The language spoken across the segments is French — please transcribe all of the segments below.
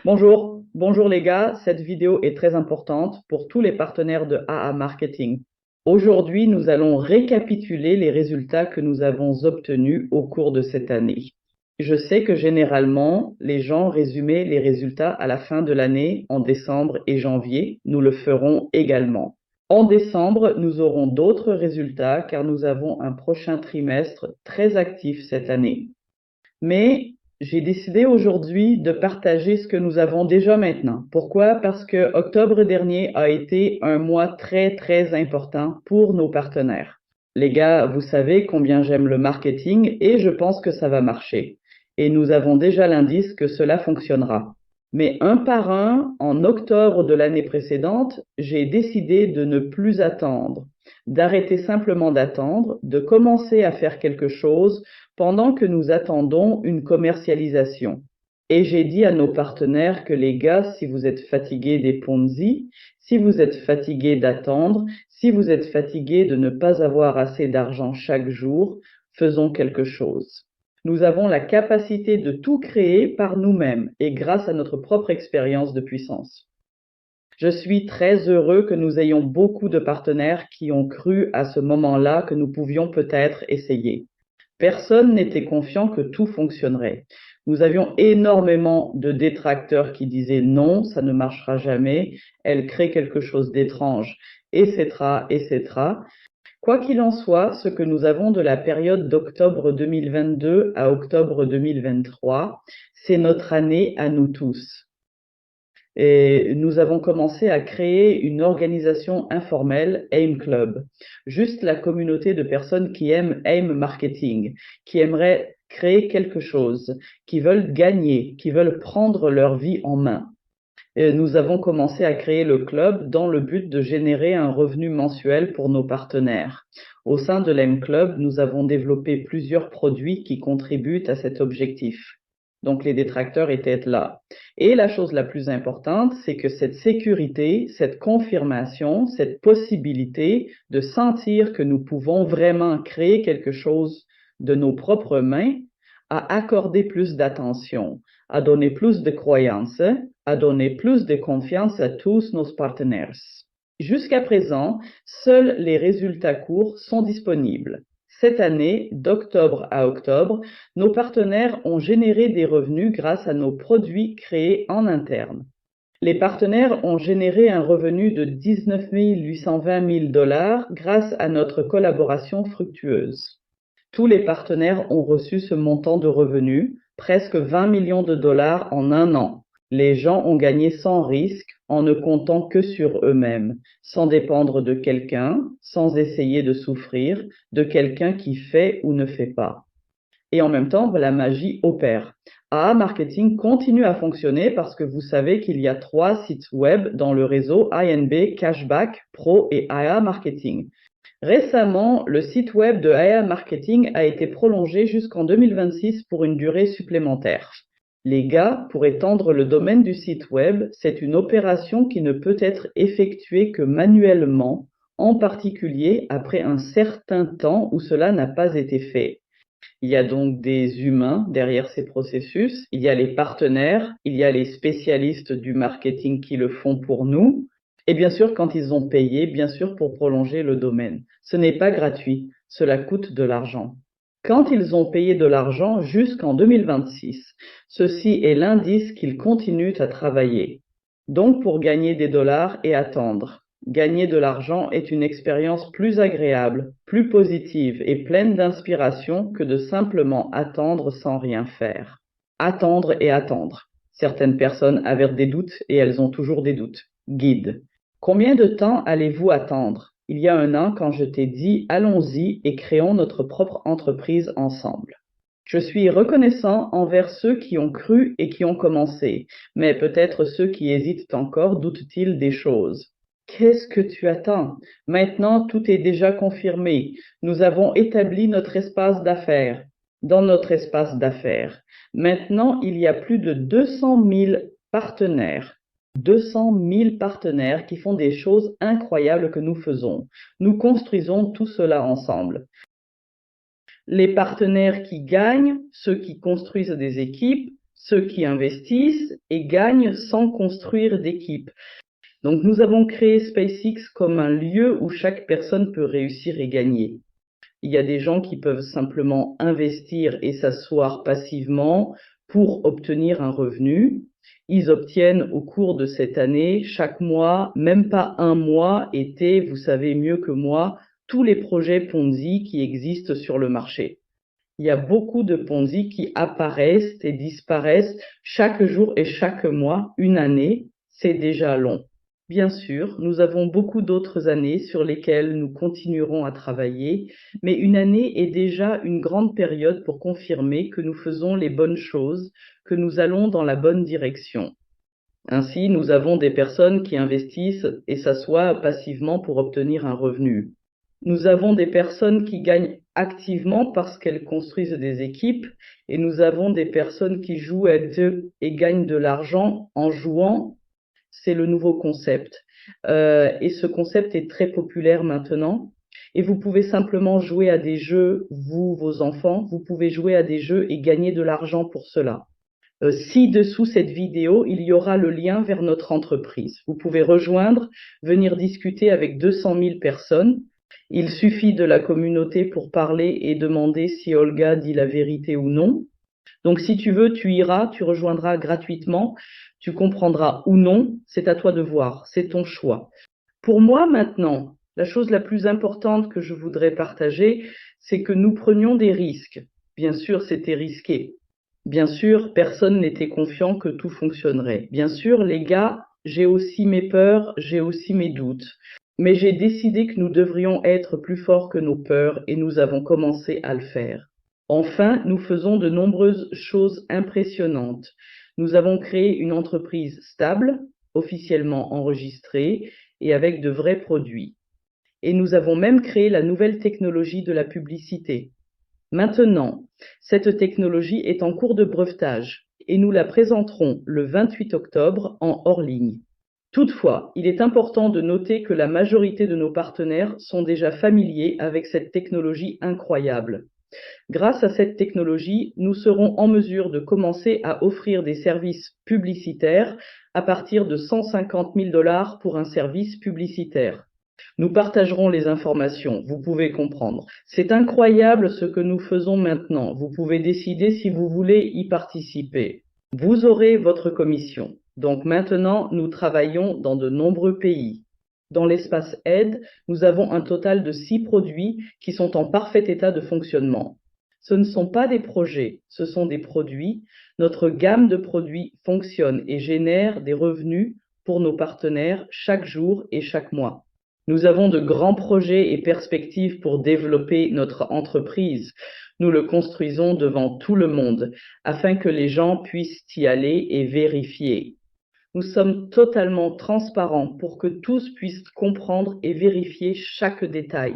Bonjour les gars, cette vidéo est très importante pour tous les partenaires de AA Marketing. Aujourd'hui, nous allons récapituler les résultats que nous avons obtenus au cours de cette année. Je sais que généralement, les gens résumaient les résultats à la fin de l'année, en décembre et janvier. Nous le ferons également. En décembre, nous aurons d'autres résultats car nous avons un prochain trimestre très actif cette année. Mais j'ai décidé aujourd'hui de partager ce que nous avons déjà maintenant. Pourquoi? Parce que octobre dernier a été un mois très important pour nos partenaires. Les gars, vous savez combien j'aime le marketing et je pense que ça va marcher. Et nous avons déjà l'indice que cela fonctionnera. Mais un par un, en octobre de l'année précédente, j'ai décidé de ne plus attendre, d'arrêter simplement d'attendre, de commencer à faire quelque chose pendant que nous attendons une commercialisation. Et j'ai dit à nos partenaires que les gars, si vous êtes fatigués des Ponzi, si vous êtes fatigués d'attendre, si vous êtes fatigués de ne pas avoir assez d'argent chaque jour, faisons quelque chose. Nous avons la capacité de tout créer par nous-mêmes et grâce à notre propre expérience de puissance. Je suis très heureux que nous ayons beaucoup de partenaires qui ont cru à ce moment-là que nous pouvions peut-être essayer. Personne n'était confiant que tout fonctionnerait. Nous avions énormément de détracteurs qui disaient non, ça ne marchera jamais, elle crée quelque chose d'étrange, etc. Quoi qu'il en soit, ce que nous avons de la période d'octobre 2022 à octobre 2023, c'est notre année à nous tous. Et nous avons commencé à créer une organisation informelle, AIM Club, juste la communauté de personnes qui aiment AIM Marketing, qui aimeraient créer quelque chose, qui veulent gagner, qui veulent prendre leur vie en main. Et nous avons commencé à créer le club dans le but de générer un revenu mensuel pour nos partenaires. Au sein de l'AIM Club, nous avons développé plusieurs produits qui contribuent à cet objectif. Donc les détracteurs étaient là. Et la chose la plus importante, c'est que cette sécurité, cette confirmation, cette possibilité de sentir que nous pouvons vraiment créer quelque chose de nos propres mains, a accordé plus d'attention, a donné plus de croyances, a donné plus de confiance à tous nos partenaires. Jusqu'à présent, seuls les résultats courts sont disponibles. Cette année, d'octobre à octobre, nos partenaires ont généré des revenus grâce à nos produits créés en interne. Les partenaires ont généré un revenu de 19 820 000 $ grâce à notre collaboration fructueuse. Tous les partenaires ont reçu ce montant de revenus, presque 20 millions de dollars en un an. Les gens ont gagné sans risque, en ne comptant que sur eux-mêmes, sans dépendre de quelqu'un, sans essayer de souffrir, de quelqu'un qui fait ou ne fait pas. Et en même temps, la magie opère. AA Marketing continue à fonctionner parce que vous savez qu'il y a 3 sites web dans le réseau INB, Cashback, Pro et AA Marketing. Récemment, le site web de AA Marketing a été prolongé jusqu'en 2026 pour une durée supplémentaire. Les gars, pour étendre le domaine du site web, c'est une opération qui ne peut être effectuée que manuellement, en particulier après un certain temps où cela n'a pas été fait. Il y a donc des humains derrière ces processus, il y a les partenaires, il y a les spécialistes du marketing qui le font pour nous, et bien sûr quand ils ont payé, bien sûr pour prolonger le domaine. Ce n'est pas gratuit, cela coûte de l'argent. Quand ils ont payé de l'argent jusqu'en 2026, ceci est l'indice qu'ils continuent à travailler. Donc pour gagner des dollars et attendre. Gagner de l'argent est une expérience plus agréable, plus positive et pleine d'inspiration que de simplement attendre sans rien faire. Attendre et attendre. Certaines personnes avaient des doutes et elles ont toujours des doutes. Guide. Combien de temps allez-vous attendre? Il y a un an quand je t'ai dit allons-y et créons notre propre entreprise ensemble. Je suis reconnaissant envers ceux qui ont cru et qui ont commencé, mais peut-être ceux qui hésitent encore doutent-ils des choses. Qu'est-ce que tu attends? Maintenant, tout est déjà confirmé. Nous avons établi notre espace d'affaires. Dans notre espace d'affaires. Maintenant, il y a plus de 200 000 partenaires. 200 000 partenaires qui font des choses incroyables que nous faisons. Nous construisons tout cela ensemble. Les partenaires qui gagnent, ceux qui construisent des équipes, ceux qui investissent et gagnent sans construire d'équipe. Donc nous avons créé SpaceX comme un lieu où chaque personne peut réussir et gagner. Il y a des gens qui peuvent simplement investir et s'asseoir passivement pour obtenir un revenu. Ils obtiennent au cours de cette année, chaque mois, même pas un mois, été, vous savez mieux que moi, tous les projets Ponzi qui existent sur le marché. Il y a beaucoup de Ponzi qui apparaissent et disparaissent chaque jour et chaque mois. Une année, c'est déjà long. Bien sûr, nous avons beaucoup d'autres années sur lesquelles nous continuerons à travailler, mais une année est déjà une grande période pour confirmer que nous faisons les bonnes choses, que nous allons dans la bonne direction. Ainsi, nous avons des personnes qui investissent et s'assoient passivement pour obtenir un revenu. Nous avons des personnes qui gagnent activement parce qu'elles construisent des équipes et nous avons des personnes qui jouent à jeu et gagnent de l'argent en jouant. C'est le nouveau concept. Et ce concept est très populaire maintenant. Et vous pouvez simplement jouer à des jeux, vous, vos enfants, vous pouvez jouer à des jeux et gagner de l'argent pour cela. Ci-dessous cette vidéo, il y aura le lien vers notre entreprise. Vous pouvez rejoindre, venir discuter avec 200 000 personnes. Il suffit de la communauté pour parler et demander si Olga dit la vérité ou non. Donc si tu veux, tu iras, tu rejoindras gratuitement, tu comprendras ou non, c'est à toi de voir, c'est ton choix. Pour moi maintenant, la chose la plus importante que je voudrais partager, c'est que nous prenions des risques. Bien sûr, c'était risqué. Bien sûr, personne n'était confiant que tout fonctionnerait. Bien sûr, les gars, j'ai aussi mes peurs, j'ai aussi mes doutes. Mais j'ai décidé que nous devrions être plus forts que nos peurs et nous avons commencé à le faire. Enfin, nous faisons de nombreuses choses impressionnantes. Nous avons créé une entreprise stable, officiellement enregistrée et avec de vrais produits. Et nous avons même créé la nouvelle technologie de la publicité. Maintenant, cette technologie est en cours de brevetage et nous la présenterons le 28 octobre en hors ligne. Toutefois, il est important de noter que la majorité de nos partenaires sont déjà familiers avec cette technologie incroyable. Grâce à cette technologie, nous serons en mesure de commencer à offrir des services publicitaires à partir de 150 000 $ pour un service publicitaire. Nous partagerons les informations, vous pouvez comprendre. C'est incroyable ce que nous faisons maintenant. Vous pouvez décider si vous voulez y participer. Vous aurez votre commission. Donc maintenant, nous travaillons dans de nombreux pays. Dans l'espace aide, nous avons un total de 6 produits qui sont en parfait état de fonctionnement. Ce ne sont pas des projets, ce sont des produits. Notre gamme de produits fonctionne et génère des revenus pour nos partenaires chaque jour et chaque mois. Nous avons de grands projets et perspectives pour développer notre entreprise. Nous le construisons devant tout le monde afin que les gens puissent y aller et vérifier. Nous sommes totalement transparents pour que tous puissent comprendre et vérifier chaque détail.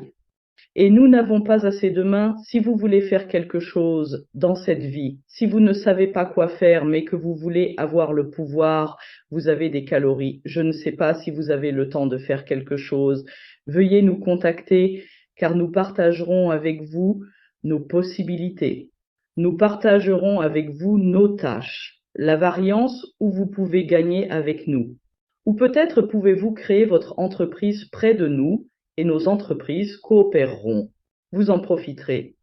Et nous n'avons pas assez de mains. Si vous voulez faire quelque chose dans cette vie, si vous ne savez pas quoi faire, mais que vous voulez avoir le pouvoir, vous avez des calories, je ne sais pas si vous avez le temps de faire quelque chose, veuillez nous contacter car nous partagerons avec vous nos possibilités. Nous partagerons avec vous nos tâches, la variance où vous pouvez gagner avec nous. Ou peut-être pouvez-vous créer votre entreprise près de nous et nos entreprises coopéreront. Vous en profiterez.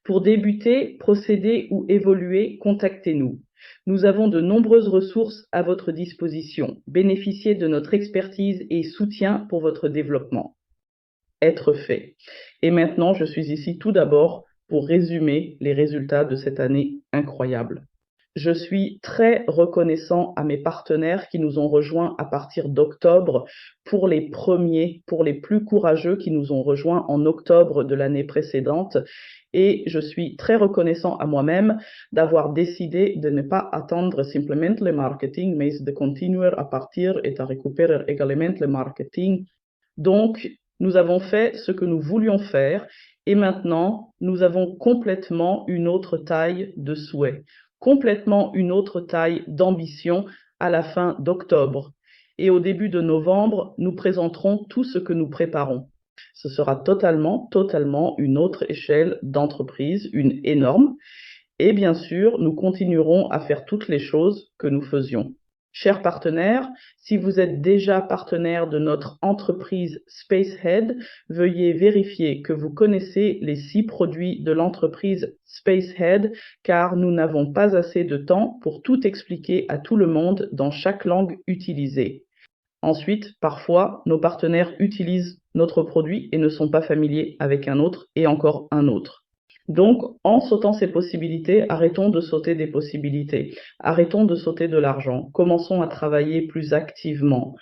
Pour débuter, procéder ou évoluer, contactez-nous. Nous avons de nombreuses ressources à votre disposition. Bénéficiez de notre expertise et soutien pour votre développement. Être fait. Et maintenant, je suis ici tout d'abord pour résumer les résultats de cette année incroyable. Je suis très reconnaissant à mes partenaires qui nous ont rejoints à partir d'octobre, pour les premiers, pour les plus courageux qui nous ont rejoints en octobre de l'année précédente. Et je suis très reconnaissant à moi-même d'avoir décidé de ne pas attendre simplement le marketing, mais de continuer à partir et à récupérer également le marketing. Donc, nous avons fait ce que nous voulions faire et maintenant, nous avons complètement une autre taille de souhait, complètement une autre taille d'ambition à la fin d'octobre. Et au début de novembre, nous présenterons tout ce que nous préparons. Ce sera totalement une autre échelle d'entreprise, une énorme. Et bien sûr, nous continuerons à faire toutes les choses que nous faisions. Chers partenaires, si vous êtes déjà partenaire de notre entreprise Spacehead, veuillez vérifier que vous connaissez les 6 produits de l'entreprise Spacehead, car nous n'avons pas assez de temps pour tout expliquer à tout le monde dans chaque langue utilisée. Ensuite, parfois, nos partenaires utilisent notre produit et ne sont pas familiers avec un autre et encore un autre. Donc, en sautant ces possibilités, arrêtons de sauter des possibilités. Arrêtons de sauter de l'argent. Commençons à travailler plus activement.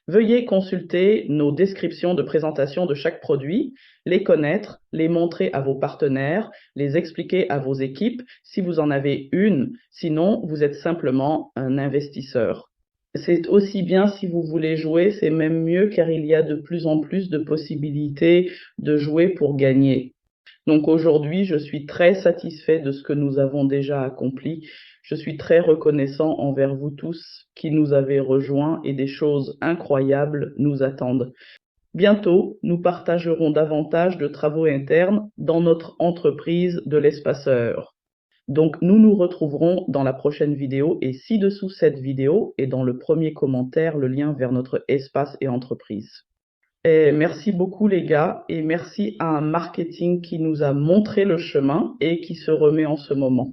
Veuillez consulter nos descriptions de présentation de chaque produit, les connaître, les montrer à vos partenaires, les expliquer à vos équipes si vous en avez une. Sinon, vous êtes simplement un investisseur. C'est aussi bien si vous voulez jouer, c'est même mieux car il y a de plus en plus de possibilités de jouer pour gagner. Donc aujourd'hui, je suis très satisfait de ce que nous avons déjà accompli. Je suis très reconnaissant envers vous tous qui nous avez rejoints et des choses incroyables nous attendent. Bientôt, nous partagerons davantage de travaux internes dans notre entreprise de l'espaceur. Donc nous nous retrouverons dans la prochaine vidéo et ci-dessous cette vidéo et dans le premier commentaire le lien vers notre espace et entreprise. Et merci beaucoup les gars et merci à un marketing qui nous a montré le chemin et qui se remet en ce moment.